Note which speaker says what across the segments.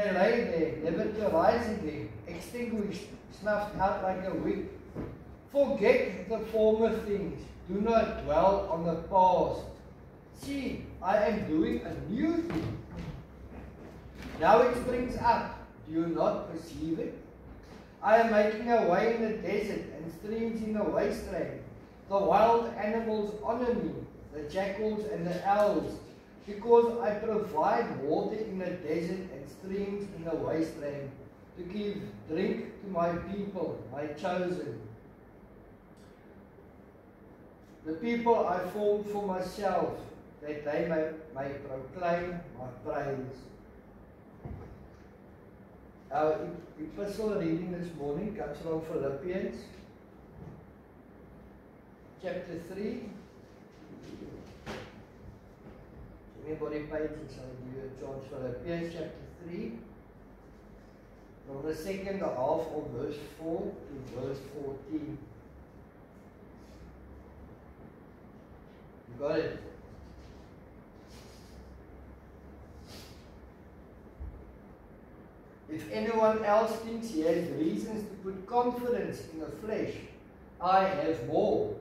Speaker 1: they lay there, never to rise again, extinguished, snuffed out like a wick. Forget the former things, do not dwell on the past. See, I am doing a new thing. Now it springs up, do you not perceive it? I am making a way in the desert and streams in the wasteland. The wild animals honor me, the jackals and the owls, because I provide water in the desert and streams in the wasteland, to give drink to my people, my chosen. The people I formed for myself, that they may proclaim my praise. Our epistle reading this morning comes from Philippians chapter 3. Anybody pages, I'll give you a chance. Philippians chapter 3, from the second half of verse 4 to verse 14. You got it? If anyone else thinks he has reasons to put confidence in the flesh, I have more.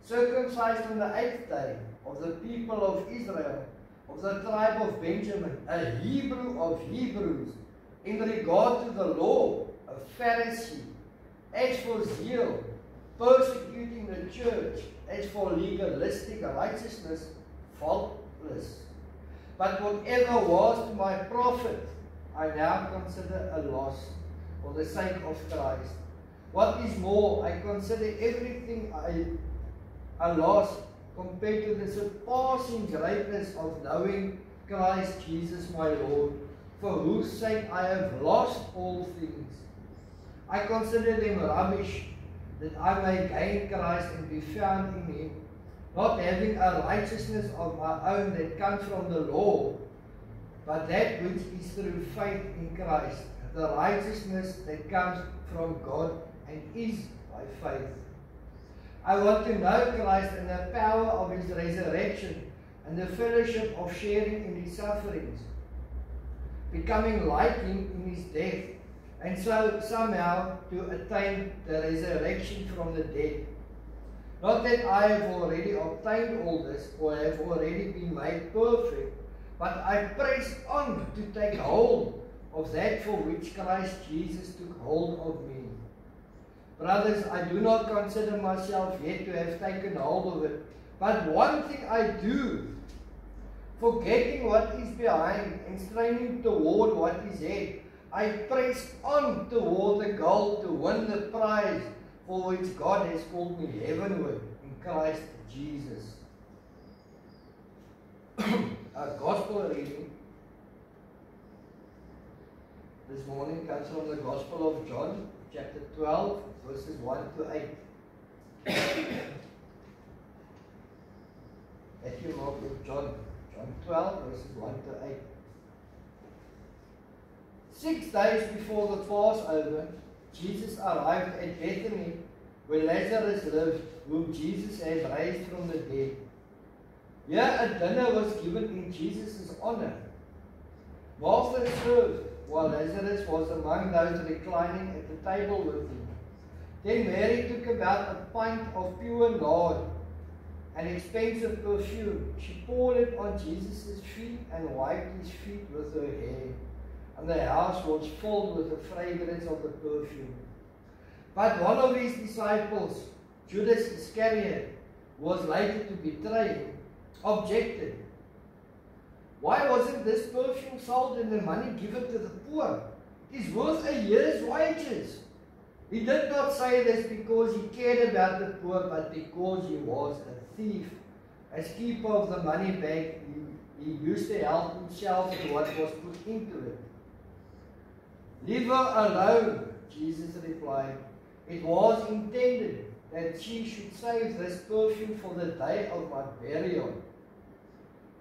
Speaker 1: Circumcised on the 8th day, of the people of Israel, of the tribe of Benjamin, a Hebrew of Hebrews, in regard to the law, a Pharisee, as for zeal, persecuting the church, as for legalistic righteousness, faultless. But whatever was to my profit, I now consider a loss for the sake of Christ. What is more, I consider everything a loss compared to the surpassing greatness of knowing Christ Jesus my Lord, for whose sake I have lost all things. I consider them rubbish, that I may gain Christ and be found in him, not having a righteousness of my own that comes from the law, but that which is through faith in Christ, the righteousness that comes from God and is by faith. I want to know Christ and the power of his resurrection and the fellowship of sharing in his sufferings, becoming like him in his death, and so somehow to attain the resurrection from the dead. Not that I have already obtained all this or have already been made perfect, but I press on to take hold of that for which Christ Jesus took hold of me. Brothers, I do not consider myself yet to have taken hold of it, but one thing I do, forgetting what is behind and straining toward what is ahead, I press on toward the goal to win the prize for which God has called me heavenward in Christ Jesus. Our gospel reading this morning comes from the Gospel of John, chapter 12, verses 1 to 8. Matthew, Mark, Luke, John 12, verses 1 to 8. 6 days before the Passover, Jesus arrived at Bethany, where Lazarus lived, whom Jesus had raised from the dead. Here a dinner was given in Jesus' honor. Martha served, while Lazarus was among those reclining at the table with him. Then Mary took about a pint of pure nard, an expensive perfume. She poured it on Jesus' feet and wiped his feet with her hair. And the house was filled with the fragrance of the perfume. But one of his disciples, Judas Iscariot, who was later to betray him, objected. Why wasn't this perfume sold and the money given to the poor? It is worth a year's wages. He did not say this because he cared about the poor, but because he was a thief. As keeper of the money bag, he used to help himself to what was put into it. Leave her alone, Jesus replied. It was intended that she should save this perfume for the day of my burial.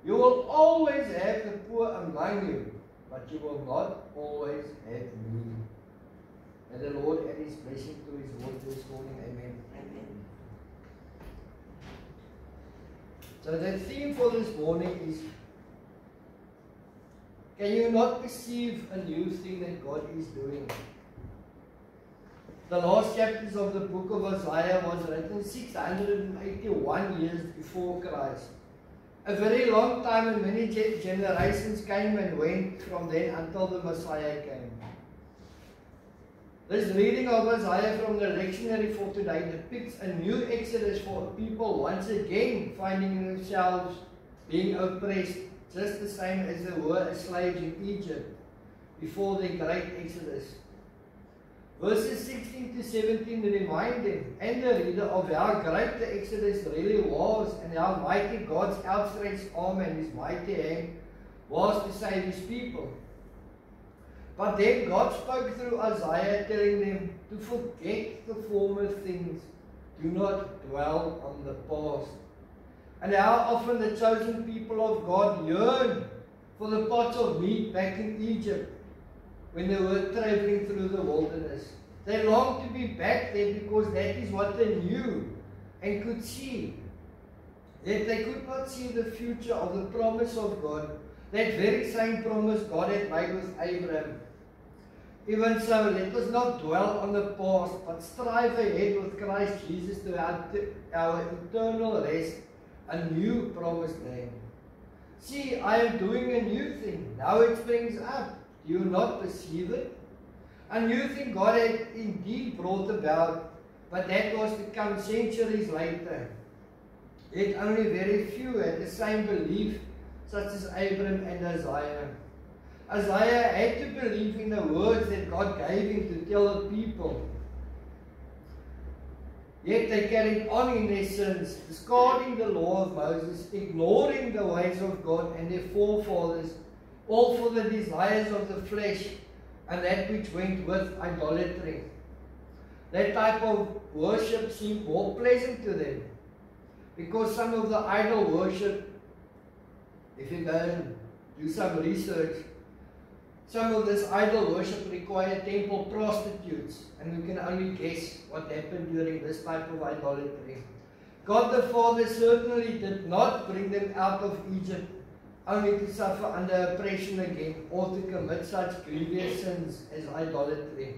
Speaker 1: You will always have the poor among you, but you will not always have me. And the Lord add his blessing to his word this morning. Amen. Amen. So the theme for this morning is Can you not perceive a new thing that God is doing? The last chapters of the book of Isaiah was written 681 years before Christ. A very long time, and many generations came and went from then until the Messiah came. This reading of Isaiah from the lectionary for today depicts a new exodus for people once again finding themselves being oppressed, just the same as they were as slaves in Egypt before the great exodus. Verses 16 to 17 remind them and the reader of how great the exodus really was and how mighty God's outstretched arm and his mighty hand was to save his people. But then God spoke through Isaiah, telling them to forget the former things, do not dwell on the past. And how often the chosen people of God yearn for the pots of meat back in Egypt when they were traveling through the wilderness. They longed to be back there because that is what they knew and could see. Yet they could not see the future of the promise of God, that very same promise God had made with Abraham. Even so, let us not dwell on the past, but strive ahead with Christ Jesus to our eternal rest, a new promised land. See, I am doing a new thing. Now it springs up. Do you not perceive it? A new thing God had indeed brought about, but that was to come centuries later. Yet only very few had the same belief, such as Abraham and Isaiah. Isaiah had to believe in the words that God gave him to tell the people. Yet they carried on in their sins, discarding the law of Moses, ignoring the ways of God and their forefathers, all for the desires of the flesh and that which went with idolatry. That type of worship seemed more pleasant to them, because some of the idol worship, if you go and do some research, some of this idol worship required temple prostitutes, and we can only guess what happened during this type of idolatry. God the Father certainly did not bring them out of Egypt only to suffer under oppression again or to commit such grievous sins as idolatry.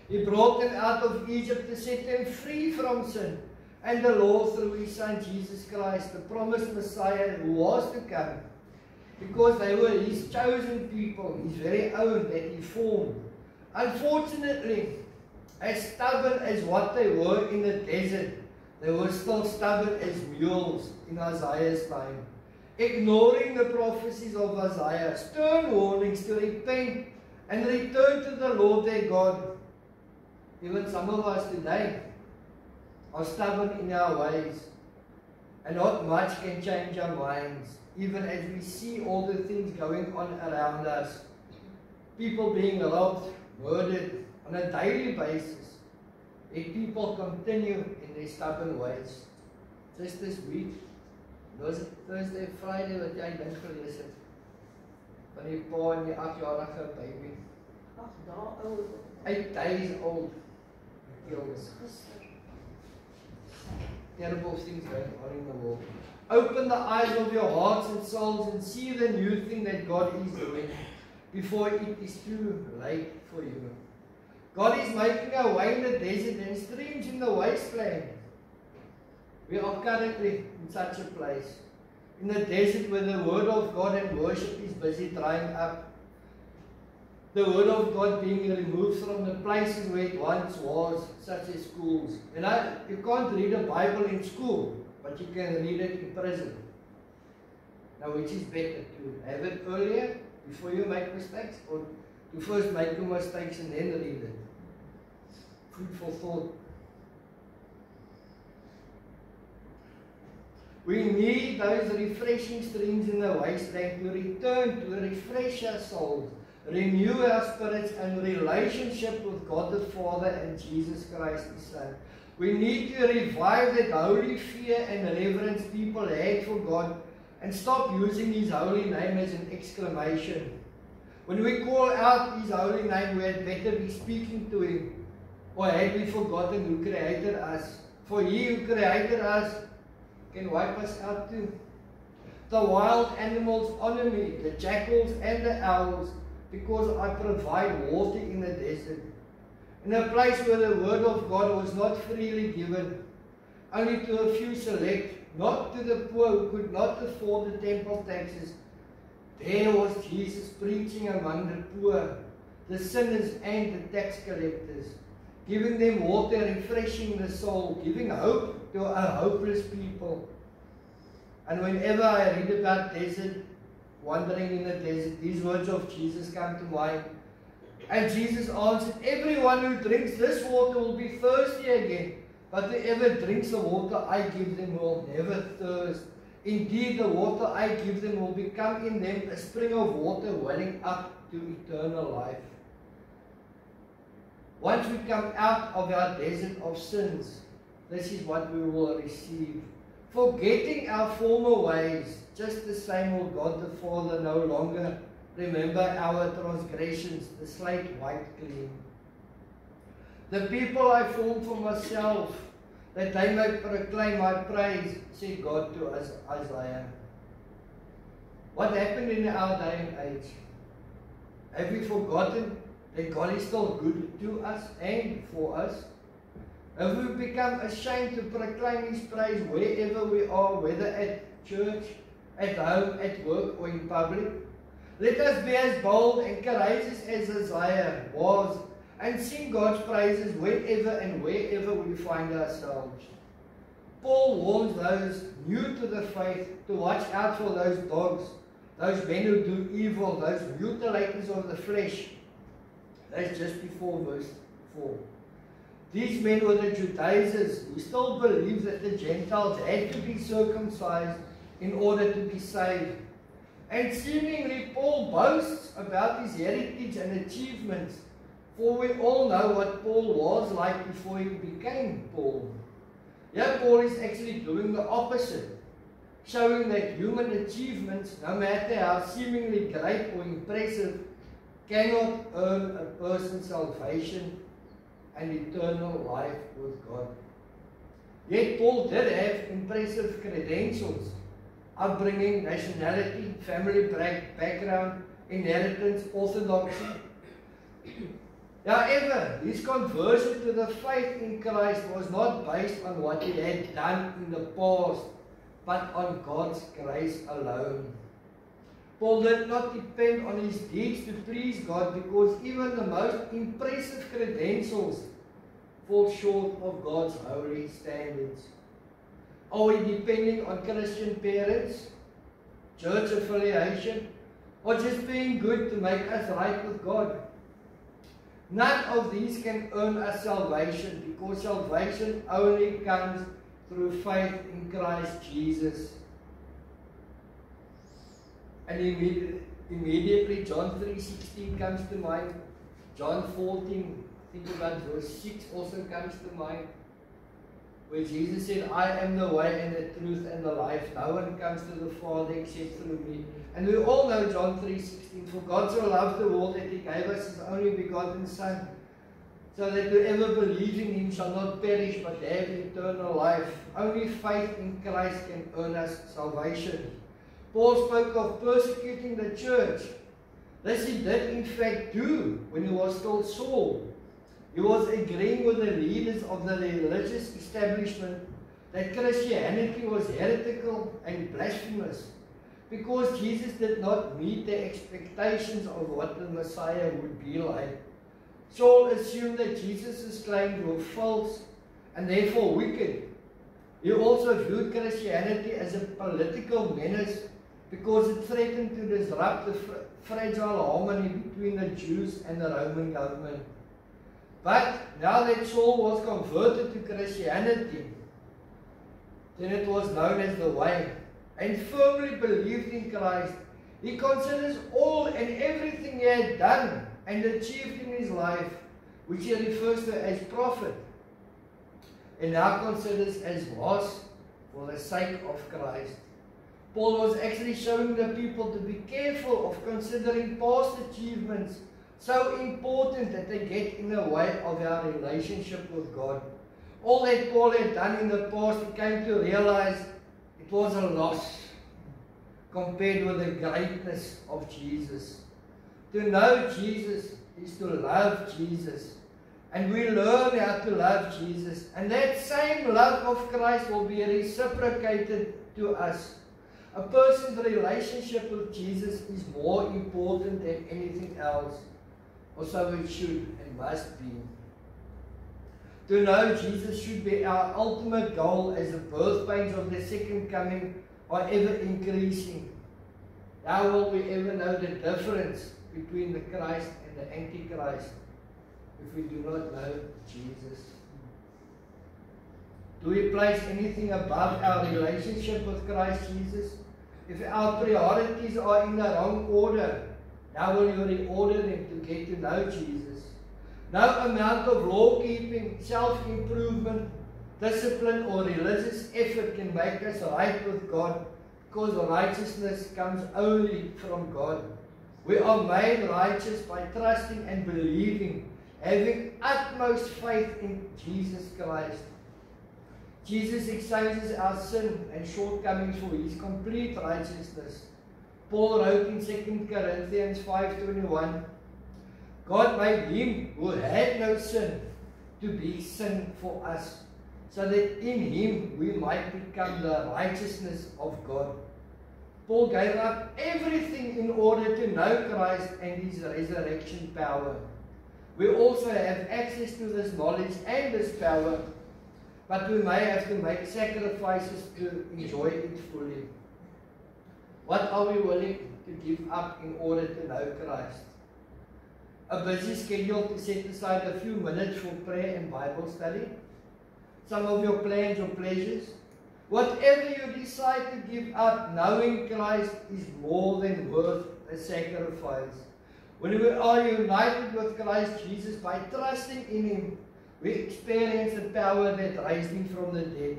Speaker 1: He brought them out of Egypt to set them free from sin and the law through his Son Jesus Christ, the promised Messiah who was to come, because they were his chosen people, his very own that he formed. Unfortunately, as stubborn as what they were in the desert, they were still stubborn as mules in Isaiah's time, ignoring the prophecies of Isaiah, stern warnings to repent and return to the Lord their God. Even some of us today are stubborn in our ways, and not much can change our minds, even as we see all the things going on around us. People being robbed, murdered on a daily basis. Yet people continue in their stubborn ways. Just this week, was it Thursday, Friday, wat jy dink gelees het? Van die pa en die 8-jarige baby.
Speaker 2: 8 dae oud.
Speaker 1: 8 days old. Killed. Terrible things going on in the world. Open the eyes of your hearts and souls and see the new thing that God is doing before it is too late for you. God is making a way in the desert and streams in the wasteland. We are currently in such a place, in the desert where the word of God and worship is busy drying up. The word of God being removed from the places where it once was, such as schools. You can't read a Bible in school, but you can read it in prison. Now, which is better, to have it earlier, before you make mistakes, or to first make your mistakes and then read it? Food for thought. We need those refreshing streams in the wasteland to return to refresh our souls, renew our spirits and relationship with God the Father and Jesus Christ His Son. We need to revive that holy fear and reverence people had for God and stop using His holy name as an exclamation. When we call out His holy name, we had better be speaking to Him. Or had we forgotten who created us? For He who created us can wipe us out too. The wild animals honor me, the jackals and the owls, because I provide water in the desert, in a place where the word of God was not freely given, only to a few select, not to the poor who could not afford the temple taxes. There was Jesus preaching among the poor, the sinners and the tax collectors, giving them water, refreshing the soul, giving hope to a hopeless people. And whenever I read about desert, wandering in the desert, these words of Jesus come to mind. And Jesus answered, everyone who drinks this water will be thirsty again, but whoever drinks the water I give them will never thirst. Indeed, the water I give them will become in them a spring of water welling up to eternal life. Once we come out of our desert of sins, this is what we will receive. Forgetting our former ways, just the same will God the Father no longer remember our transgressions, the slate white clean. The people I formed for myself, that they may proclaim my praise, said God to Isaiah. What happened in our day and age? Have we forgotten that God is still good to us and for us? Have we become ashamed to proclaim His praise wherever we are, whether at church, at home, at work, or in public? Let us be as bold and courageous as Isaiah was, and sing God's praises wherever and wherever we find ourselves. Paul warns those new to the faith to watch out for those dogs, those men who do evil, those mutilators of the flesh. That's just before verse 4. These men were the Judaizers who still believed that the Gentiles had to be circumcised in order to be saved. And seemingly Paul boasts about his heritage and achievements, for we all know what Paul was like before he became Paul. Here Paul is actually doing the opposite, showing that human achievements, no matter how seemingly great or impressive, cannot earn a person's salvation and eternal life with God. Yet Paul did have impressive credentials: upbringing, nationality, family background, inheritance, orthodoxy. However, his conversion to the faith in Christ was not based on what he had done in the past, but on God's grace alone. Paul did not depend on his deeds to please God, because even the most impressive credentials fall short of God's holy standards. Are we depending on Christian parents, church affiliation, or just being good to make us right with God? None of these can earn us salvation, because salvation only comes through faith in Christ Jesus. And immediately John 3:16 comes to mind. John 14, think about verse 6, also comes to mind, where Jesus said, I am the way and the truth and the life. No one comes to the Father except through me. And we all know John 3:16, for God so loved the world that He gave us His only begotten Son, so that whoever believes in Him shall not perish but have eternal life. Only faith in Christ can earn us salvation. Paul spoke of persecuting the church. This he did in fact do when he was still Saul. He was agreeing with the leaders of the religious establishment that Christianity was heretical and blasphemous, because Jesus did not meet the expectations of what the Messiah would be like. Saul assumed that Jesus' claims were false and therefore wicked. He also viewed Christianity as a political menace, because it threatened to disrupt the fragile harmony between the Jews and the Roman government. But now that Saul was converted to Christianity, then it was known as the Way, and firmly believed in Christ, he considers all and everything he had done and achieved in his life, which he refers to as profit, and now considers as loss for the sake of Christ. Paul was actually showing the people to be careful of considering past achievements so important that they get in the way of our relationship with God. All that Paul had done in the past, he came to realize it was a loss. compared with the greatness of Jesus. To know Jesus is to love Jesus. And we learn how to love Jesus. And that same love of Christ will be reciprocated to us. A person's relationship with Jesus is more important than anything else. Or so it should and must be. To know Jesus should be our ultimate goal, as the birth pains of the second coming are ever increasing. How will we ever know the difference between the Christ and the Antichrist if we do not know Jesus? Do we place anything above our relationship with Christ Jesus? If our priorities are in the wrong order, how will you reorder them to get to know Jesus? No amount of law-keeping, self-improvement, discipline or religious effort can make us right with God, because righteousness comes only from God. We are made righteous by trusting and believing, having utmost faith in Jesus Christ. Jesus exchanges our sin and shortcomings for His complete righteousness. Paul wrote in 2 Corinthians 5:21, God made Him who had no sin to be sin for us, so that in Him we might become the righteousness of God. Paul gave up everything in order to know Christ and His resurrection power. We also have access to this knowledge and this power, but we may have to make sacrifices to enjoy it fully. What are we willing to give up in order to know Christ? A busy schedule to set aside a few minutes for prayer and Bible study? Some of your plans or pleasures? Whatever you decide to give up, knowing Christ is more than worth a sacrifice. When we are united with Christ Jesus by trusting in Him, we experience the power that raised Him from the dead.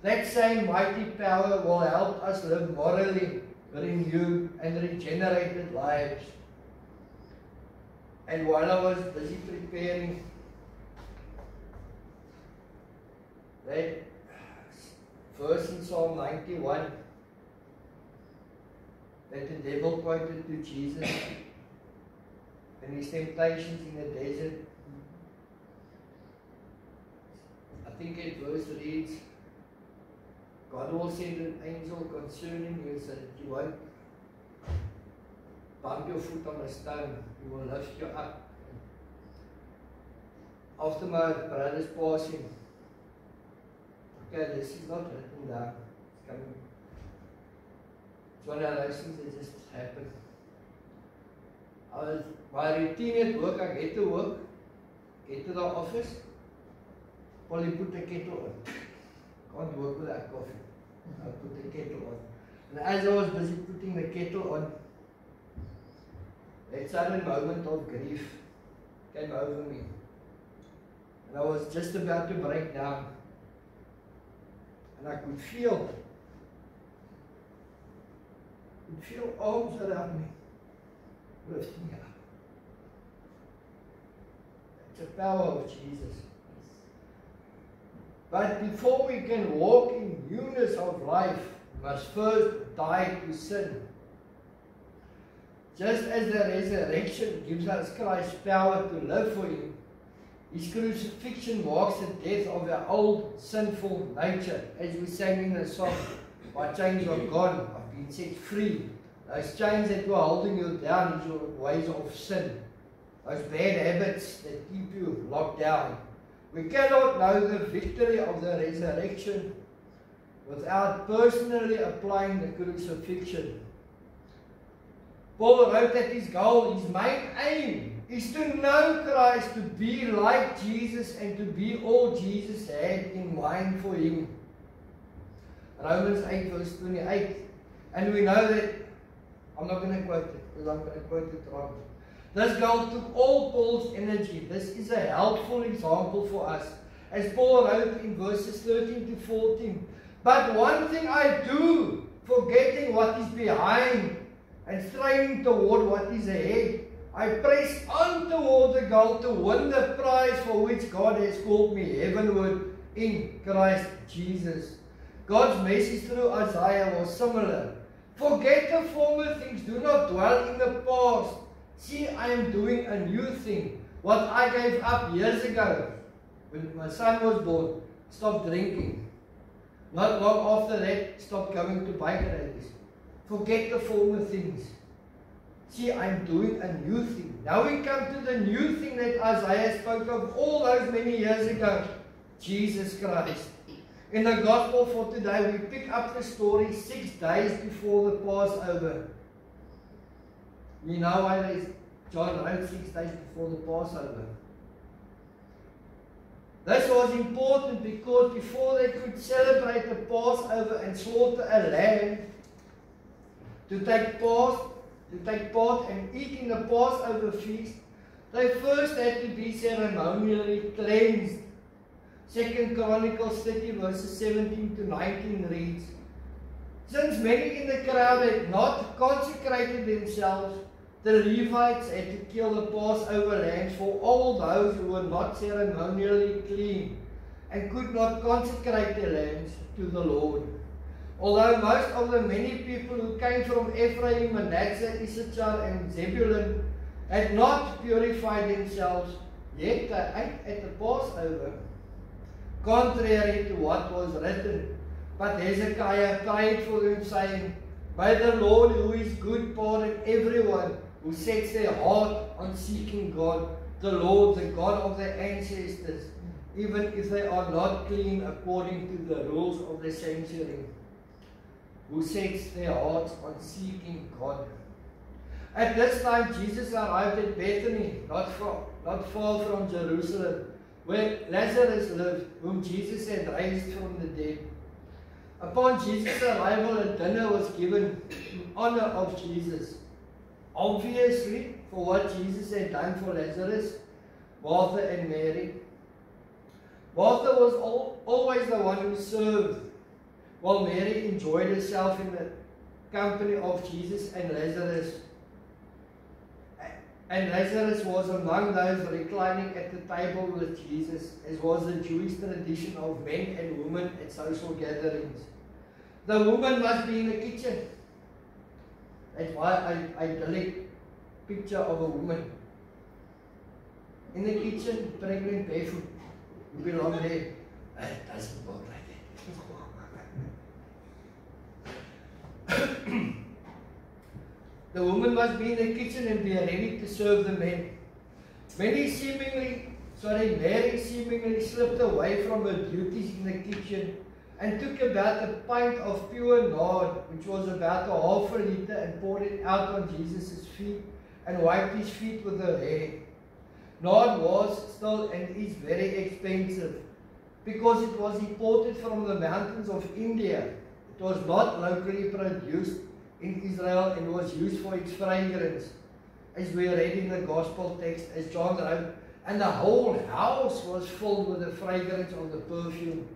Speaker 1: That same mighty power will help us live morally renewed and regenerated lives. And while I was busy preparing that verse in Psalm 91 that the devil quoted to Jesus and his temptations in the desert, I think that verse reads, God will send an angel concerning you so that you won't bump your foot on a stone. He will lift you up. After my brother's passing, okay, this is not written down. It's coming. It's one of those things that just happened. My routine at work, I get to work, get to the office, probably put the kettle on. Can't work without coffee. I put the kettle on. And as I was busy putting the kettle on, that sudden moment of grief came over me. And I was just about to break down. And I could feel arms around me, lifting me up. It's the power of Jesus. But before we can walk in newness of life, we must first die to sin. Just as the resurrection gives us Christ's power to live for Him, His crucifixion marks the death of our old sinful nature. As we sang in the song, my chains are gone, I've been set free. Those chains that were holding you down is your ways of sin. Those bad habits that keep you locked down. We cannot know the victory of the resurrection without personally applying the crucifixion. Paul wrote that his goal, his main aim, is to know Christ, to be like Jesus, and to be all Jesus had in mind for him. Romans 8 verse 28. And we know that, I'm not going to quote it, because I'm going to quote it wrong. This goal took all Paul's energy. This is a helpful example for us. As Paul wrote in verses 13 to 14. But one thing I do, forgetting what is behind and straining toward what is ahead, I press on toward the goal to win the prize for which God has called me heavenward in Christ Jesus. God's message through Isaiah was similar. Forget the former things, do not dwell in the past. See, I am doing a new thing. What I gave up years ago, when my son was born, stop drinking. Not long after that, stop going to bike rallies. Forget the former things. See, I'm doing a new thing. Now we come to the new thing that Isaiah spoke of all those many years ago. Jesus Christ. In the Gospel for today, we pick up the story 6 days before the Passover. You know why John wrote 6 days before the Passover. This was important because before they could celebrate the Passover and slaughter a lamb to take part and eat in the Passover feast, they first had to be ceremonially cleansed. 2 Chronicles 30 verses 17 to 19 reads, since many in the crowd had not consecrated themselves, the Levites had to kill the Passover lambs for all those who were not ceremonially clean and could not consecrate their lambs to the Lord. Although most of the many people who came from Ephraim, Manasseh, Issachar and Zebulun had not purified themselves, yet they ate at the Passover, contrary to what was written. But Hezekiah prayed for them, saying, may the Lord, who is good, pardon everyone who sets their heart on seeking God, the Lord, the God of their ancestors, even if they are not clean according to the rules of the sanctuary, who sets their hearts on seeking God. At this time, Jesus arrived at Bethany, not far from Jerusalem, where Lazarus lived, whom Jesus had raised from the dead. Upon Jesus' arrival, a dinner was given in honor of Jesus. Obviously, for what Jesus had done for Lazarus, Martha and Mary. Martha was always the one who served, while Mary enjoyed herself in the company of Jesus and Lazarus. And Lazarus was among those reclining at the table with Jesus, as was the Jewish tradition of men and women at social gatherings. The woman must be in the kitchen. That's why I delete picture of a woman in the kitchen, pregnant, barefoot. You belong there. It doesn't work like that. The woman must be in the kitchen and be ready to serve the men. Mary seemingly slipped away from her duties in the kitchen and took about a pint of pure nard, which was about half a liter, and poured it out on Jesus' feet and wiped his feet with her hair. Nard was still and is very expensive because it was imported from the mountains of India. It was not locally produced in Israel and was used for its fragrance, as we read in the gospel text, as John wrote, and the whole house was filled with the fragrance of the perfume.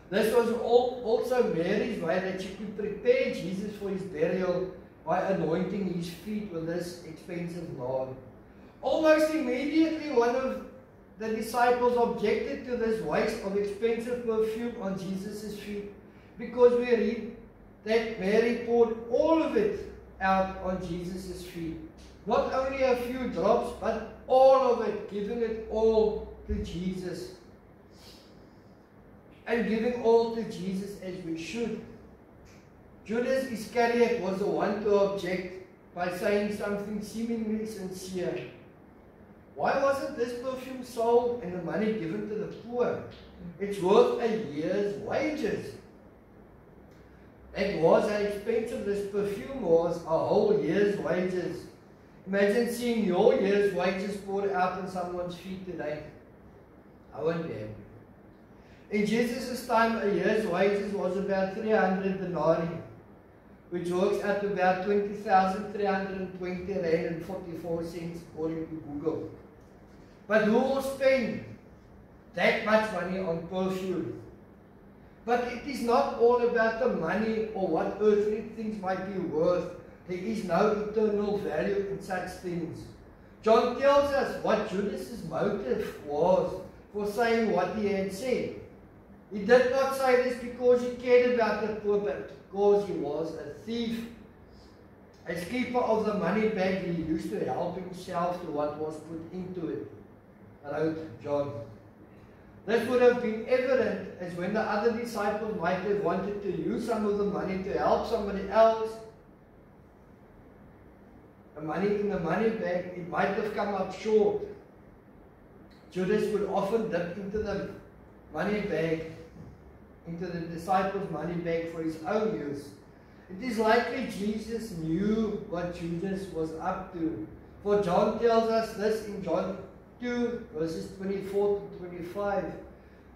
Speaker 1: This was also Mary's way that she could prepare Jesus for his burial by anointing his feet with this expensive nard. Almost immediately, one of the disciples objected to this waste of expensive perfume on Jesus' feet, because we read that Mary poured all of it out on Jesus' feet. Not only a few drops, but all of it, giving it all to Jesus. And giving all to Jesus as we should. Judas Iscariot was the one to object by saying something seemingly sincere. Why wasn't this perfume sold and the money given to the poor? It's worth a year's wages. It was how expensive this perfume was, a whole year's wages. Imagine seeing your year's wages poured out on someone's feet today. I won't be happy. In Jesus' time, a year's wages was about 300 denarii, which works out to about 20,320 rand and 44 cents according to Google. But who will spend that much money on perfume? But it is not all about the money or what earthly things might be worth. There is no eternal value in such things. John tells us what Judas' motive was for saying what he had said. He did not say this because he cared about the poor, but because he was a thief. As keeper of the money bag, he used to help himself to what was put into it, wrote John. This would have been evident as when the other disciples might have wanted to use some of the money to help somebody else. The money in the money bag, it might have come up short. Judas would often dip into the money bag, into the disciples' money bag for his own use. It is likely Jesus knew what Judas was up to. For John tells us this in John 2, verses 24 to 25.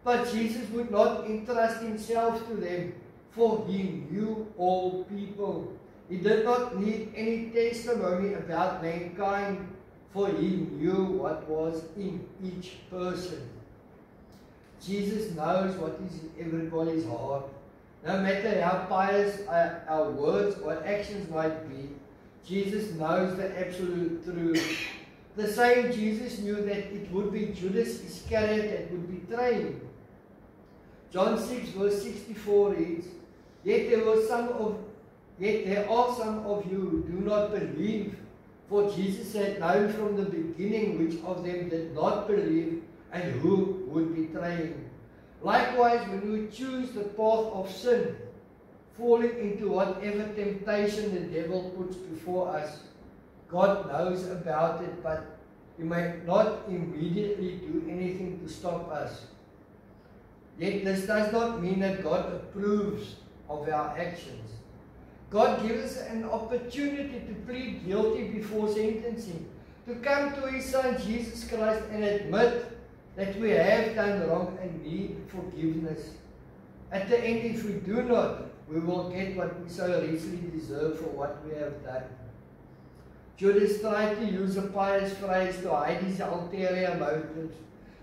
Speaker 1: But Jesus would not entrust himself to them, for he knew all people. He did not need any testimony about mankind, for he knew what was in each person. Jesus knows what is in everybody's heart. No matter how pious our words or actions might be, Jesus knows the absolute truth. The same Jesus knew that it would be Judas Iscariot that would betray him. John 6 verse 64 reads, Yet there are some of you who do not believe, for Jesus had known from the beginning which of them did not believe and who would betray him. Likewise, when we choose the path of sin, falling into whatever temptation the devil puts before us, God knows about it, but He may not immediately do anything to stop us. Yet this does not mean that God approves of our actions. God gives us an opportunity to plead guilty before sentencing, to come to His Son Jesus Christ and admit that we have done wrong and need forgiveness. At the end, if we do not, we will get what we so richly deserve for what we have done. Judas tried to use a pious phrase to hide his ulterior motives,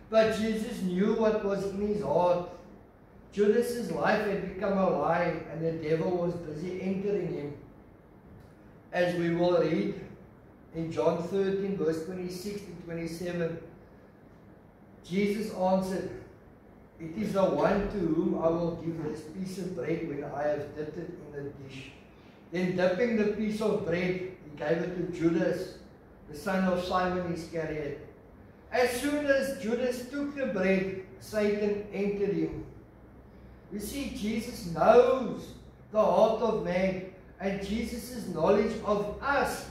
Speaker 1: but Jesus knew what was in his heart. Judas's life had become a lie, and the devil was busy entering him. As we will read in John 13, verse 26 to 27, Jesus answered, It is the one to whom I will give this piece of bread when I have dipped it in the dish. Then dipping the piece of bread, he gave it to Judas, the son of Simon Iscariot. As soon as Judas took the bread, Satan entered him. You see, Jesus knows the heart of man, and Jesus' knowledge of us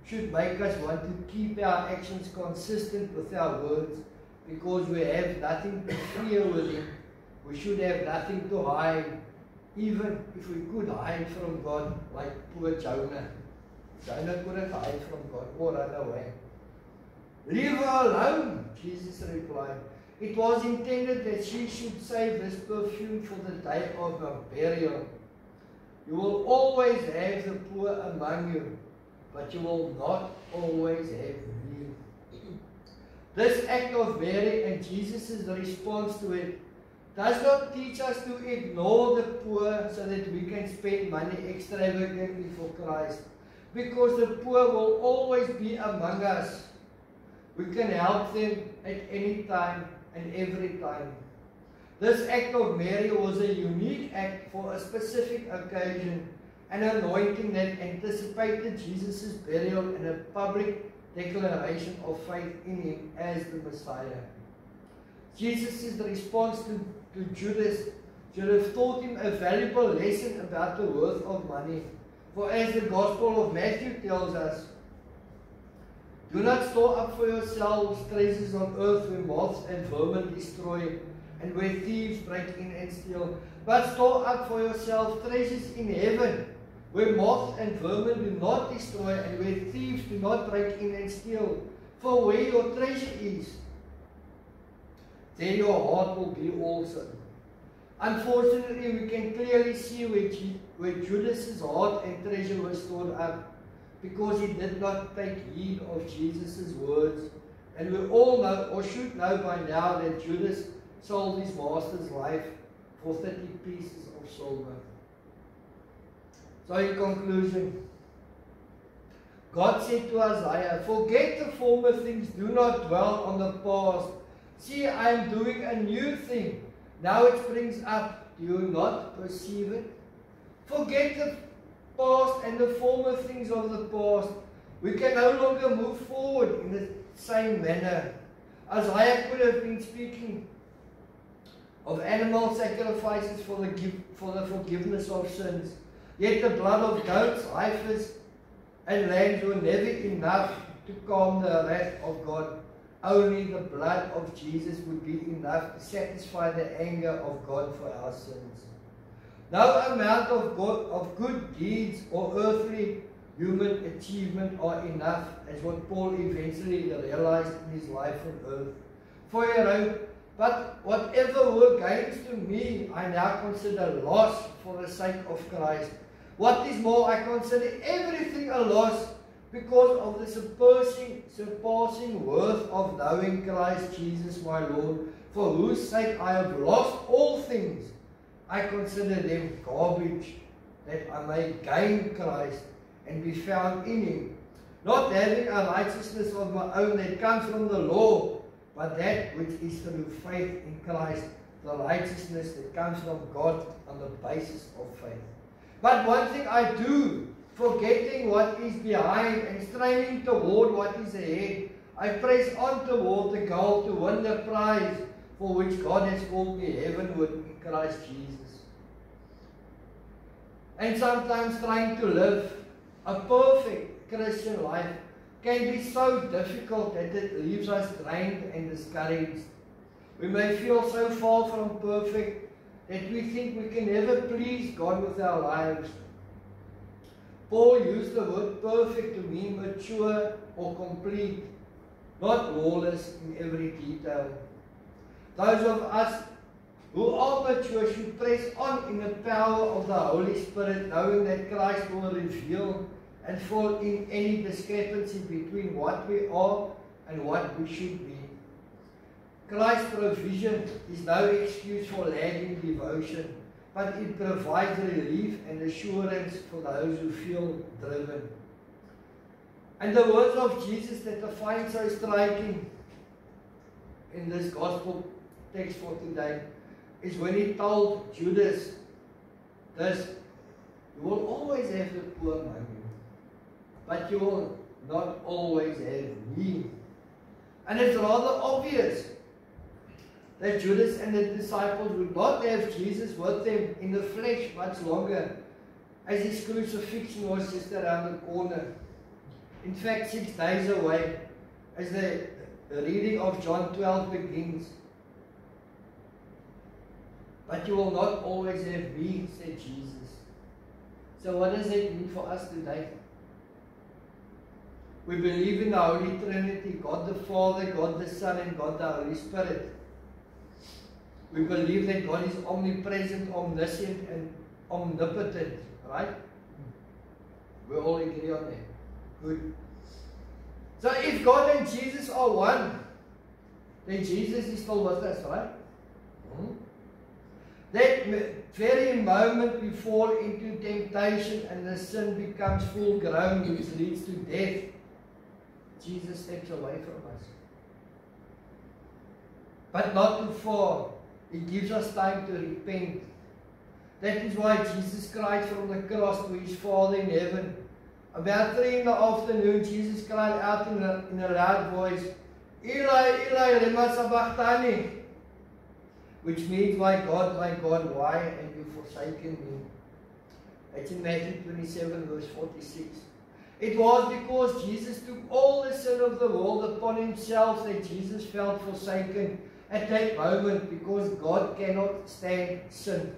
Speaker 1: should make us want to keep our actions consistent with our words, because we have nothing to fear with Him. We should have nothing to hide, even if we could hide from God, like poor Jonah. Jonah couldn't hide from God or run away. Leave her alone, Jesus replied. It was intended that she should save this perfume for the day of her burial. You will always have the poor among you, but you will not always have me. This act of Mary and Jesus' response to it does not teach us to ignore the poor so that we can spend money extravagantly for Christ, because the poor will always be among us. We can help them at any time and every time. This act of Mary was a unique act for a specific occasion, an anointing that anticipated Jesus' burial and a public declaration of faith in Him as the Messiah. Jesus' response to Judas should have taught him a valuable lesson about the worth of money. For as the Gospel of Matthew tells us, do not store up for yourselves treasures on earth where moths and vermin destroy, and where thieves break in and steal, but store up for yourselves treasures in heaven, where moths and vermin do not destroy, and where thieves do not break in and steal. For where your treasure is, there your heart will be also. Unfortunately, we can clearly see where Judas' heart and treasure were stored up, because he did not take heed of Jesus' words. And we all know, or should know by now, that Judas sold his master's life for 30 pieces of silver. So in conclusion, God said to Isaiah, forget the former things, do not dwell on the past. See, I am doing a new thing. Now it springs up. Do you not perceive it? Forget the past and the former things of the past. We can no longer move forward in the same manner. Isaiah could have been speaking of animal sacrifices for the forgiveness of sins. Yet the blood of goats, heifers, and lambs were never enough to calm the wrath of God. Only the blood of Jesus would be enough to satisfy the anger of God for our sins. No amount of good deeds or earthly human achievement are enough, as what Paul eventually realized in his life on earth. For he wrote, "But whatever were gains to me, I now consider loss for the sake of Christ. What is more, I consider everything a loss because of the surpassing worth of knowing Christ Jesus my Lord, for whose sake I have lost all things. I consider them garbage, that I may gain Christ and be found in him, not having a righteousness of my own that comes from the law, but that which is through faith in Christ, the righteousness that comes from God on the basis of faith. But one thing I do, forgetting what is behind and straining toward what is ahead, I press on toward the goal to win the prize for which God has called me heavenward in Christ Jesus." And sometimes trying to live a perfect Christian life can be so difficult that it leaves us drained and discouraged. We may feel so far from perfect that we think we can never please God with our lives. Paul used the word perfect to mean mature or complete, not lawless in every detail. Those of us who are mature should press on in the power of the Holy Spirit, knowing that Christ will reveal and fill in any discrepancy between what we are and what we should be. Christ's provision is no excuse for lagging devotion, but it provides relief and assurance for those who feel driven. And the words of Jesus that I find so striking in this gospel text for today is when he told Judas this: "You will always have the poor among you, but you will not always have me." And it's rather obvious that Judas and the disciples would not have Jesus with them in the flesh much longer, as his crucifixion was just around the corner. In fact, 6 days away, as the reading of John 12 begins. "But you will not always have me," said Jesus. So what does that mean for us today? We believe in the Holy Trinity, God the Father, God the Son, and God the Holy Spirit. We believe that God is omnipresent, omniscient, and omnipotent, right? We all agree on that. Good. So if God and Jesus are one, then Jesus is still with us, right? That very moment we fall into temptation and the sin becomes full grown, which leads to death, Jesus steps away from us. But not too far. It gives us time to repent. That is why Jesus cried from the cross to his Father in heaven. About 3 in the afternoon, Jesus cried out in a loud voice, "Eli, Eli, lema sabachthani," which means, my God, why have you forsaken me?" That's in Matthew 27, verse 46. It was because Jesus took all the sin of the world upon himself that Jesus felt forsaken at that moment, because God cannot stand sin.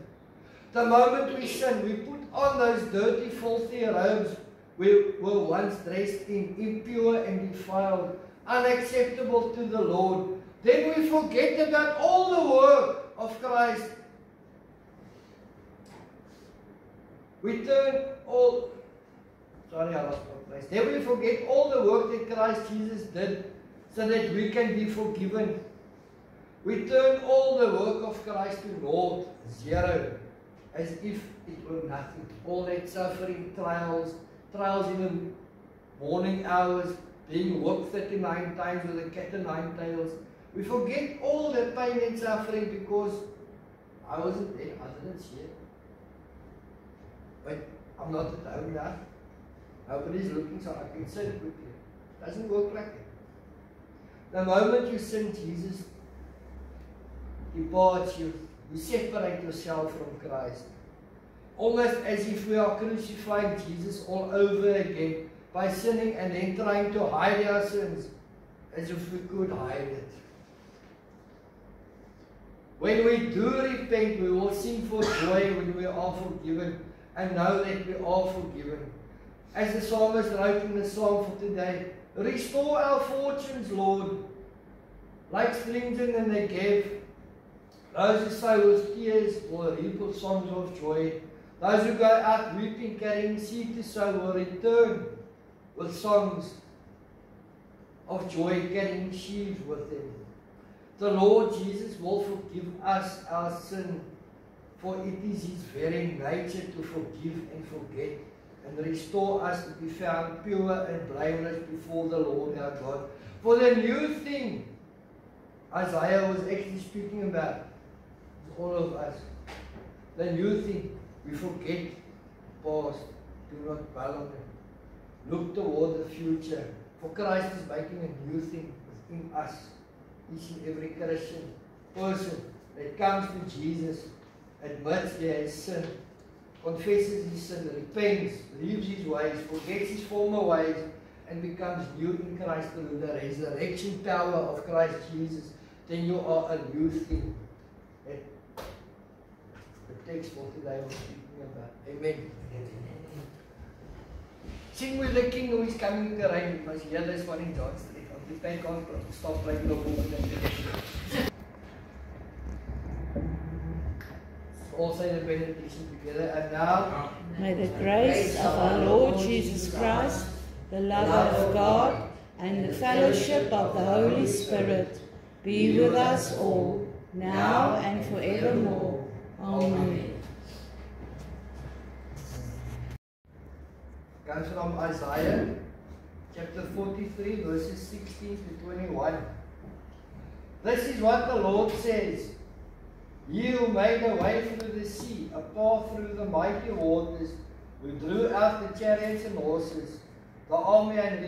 Speaker 1: The moment we sin, we put on those dirty, filthy robes we were once dressed in, impure and defiled, unacceptable to the Lord. Then we forget about all the work of Christ. We turn all... Sorry, I lost my place. Then we forget all the work that Christ Jesus did so that we can be forgiven. We turn all the work of Christ to naught, zero, as if it were nothing. All that suffering, trials in the morning hours, being whipped 39 times with a cat o' nine tails. We forget all the pain and suffering because I wasn't there, I didn't see it. But I'm not at home now. Nobody's looking, so I can sin quickly. Doesn't work like that. The moment you sin, Jesus departs you. You separate yourself from Christ. Almost as if we are crucifying Jesus all over again by sinning and then trying to hide our sins as if we could hide it. When we do repent, we will sing for joy when we are forgiven and know that we are forgiven. As the psalmist wrote in the psalm for today, restore our fortunes, Lord, like streams in the Negev. Those who sow with tears will reap with songs of joy. Those who go out weeping, carrying seed to sow, will return with songs of joy, carrying sheaves with them. The Lord Jesus will forgive us our sin, for it is His very nature to forgive and forget, and restore us to be found pure and blameless before the Lord our God. For the new thing Isaiah was actually speaking about, all of us. The new thing, we forget past, do not dwell on it. Look toward the future, for Christ is making a new thing within us. Each and every Christian person that comes to Jesus, admits he has sinned, confesses his sin, repents, leaves his ways, forgets his former ways, and becomes new in Christ through the resurrection power of Christ Jesus, then you are a new thing. The text for today was speaking about. Amen. Sing with the King who is coming to reign. You must hear this one in John Street. On the pen can't stop playing the ball in that direction. All say the benediction together. And now,
Speaker 3: may the grace of our Lord Jesus Christ, the love of God, and the fellowship of the Holy Spirit be with us all, now and forevermore. Amen.
Speaker 1: Comes from Isaiah chapter 43, verses 16 to 21. This is what the Lord says. He who made a way through the sea, a path through the mighty waters, who drew out the chariots and horses, the army and